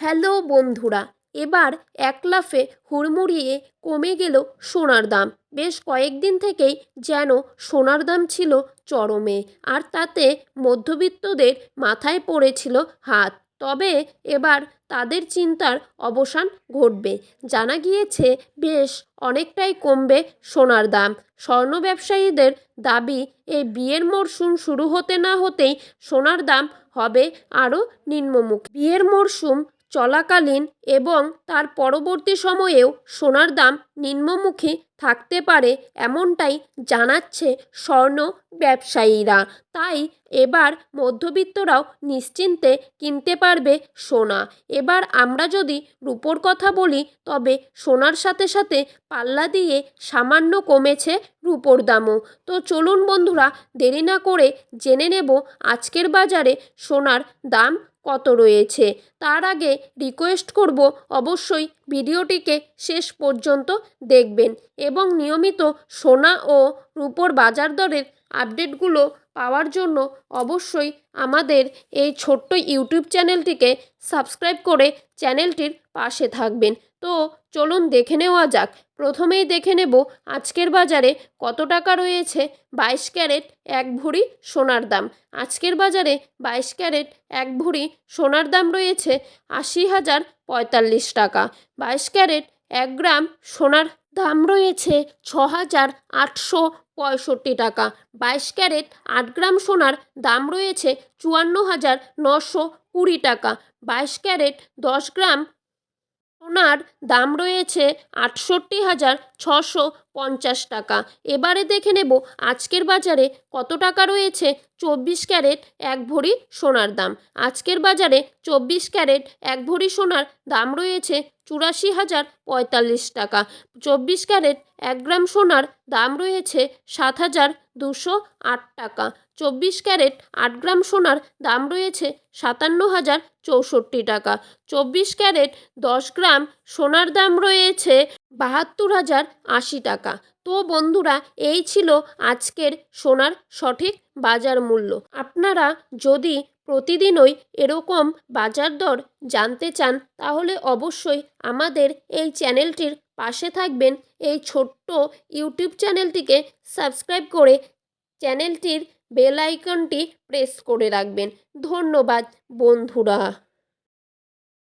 Hello বন্ধুরা, এবার এক লাফে হুড়মুড়িয়ে কমে গেল সোনার দাম। বেশ কয়েকদিন থেকেই যেন সোনার দাম ছিল চরমে, আর তাতে মধ্যবিত্তদের মাথায় পড়েছিল হাত। তবে এবার তাদের চিন্তার অবসান ঘটবে। জানা গিয়েছে বেশ অনেকটাই কমবে সোনার দাম। স্বর্ণ ব্যবসায়ীদের দাবি, এই বিয়ের মরশুম শুরু হতে না হতেই সোনার দাম হবে আরও নিম্নমুখী। বিয়ের মরশুম চলাকালীন এবং তার পরবর্তী সময়েও সোনার দাম নিম্নমুখী থাকতে পারে, এমনটাই জানাচ্ছে স্বর্ণ ব্যবসায়ীরা। তাই এবার মধ্যবিত্তরাও নিশ্চিন্তে কিনতে পারবে সোনা। এবার আমরা যদি রূপোর কথা বলি, তবে সোনার সাথে সাথে পাল্লা দিয়ে সামান্য কমেছে রূপোর দামও। তো চলুন বন্ধুরা, দেরি না করে জেনে নেব আজকের বাজারে সোনার দাম কত রয়েছে। তার আগে রিকোয়েস্ট করব, অবশ্যই ভিডিওটিকে শেষ পর্যন্ত দেখবেন এবং নিয়মিত সোনা ও রূপোর বাজার দরের আপডেটগুলো পাওয়ার জন্য অবশ্যই আমাদের এই ছোট্ট ইউটিউব চ্যানেলটিকে সাবস্ক্রাইব করে চ্যানেলটির পাশে থাকবেন। তো চলুন দেখে নেওয়া যাক। প্রথমেই দেখে নেব আজকের বাজারে কত টাকা রয়েছে 22 ক্যারেট এক ভরি সোনার দাম। আজকের বাজারে 22 ক্যারেট এক ভরি সোনার দাম রয়েছে 80,045 টাকা। 22 ক্যারেট 1 গ্রাম সোনার দাম রয়েছে 6,865 টাকা। 22 ক্যারেট 8 গ্রাম সোনার দাম রয়েছে 54,920 টাকা। 22 ক্যারেট 10 গ্রাম সোনার দাম রয়েছে 68,650 টাকা। এবারে দেখে নেব আজকের বাজারে কত টাকা রয়েছে 24 ক্যারেট এক ভরি সোনার দাম। আজকের বাজারে 24 ক্যারেট এক ভরি সোনার দাম রয়েছে 84,045 টাকা। 24 ক্যারেট 1 গ্রাম সোনার দাম রয়েছে 7,208 টাকা। 24 ক্যারেট 8 গ্রাম সোনার দাম রয়েছে 57,064 টাকা। 24 ক্যারেট 10 গ্রাম সোনার দাম রয়েছে 72,080 টাকা। তো বন্ধুরা, এই ছিল আজকের সোনার সঠিক বাজার মূল্য। আপনারা যদি প্রতিদিনই এরকম বাজার দর জানতে চান, তাহলে অবশ্যই আমাদের এই চ্যানেলটির পাশে থাকবেন। এই ছোট্ট ইউটিউব চ্যানেলটিকে সাবস্ক্রাইব করে চ্যানেলটির বেল আইকনটি প্রেস করে রাখবেন। ধন্যবাদ বন্ধুরা।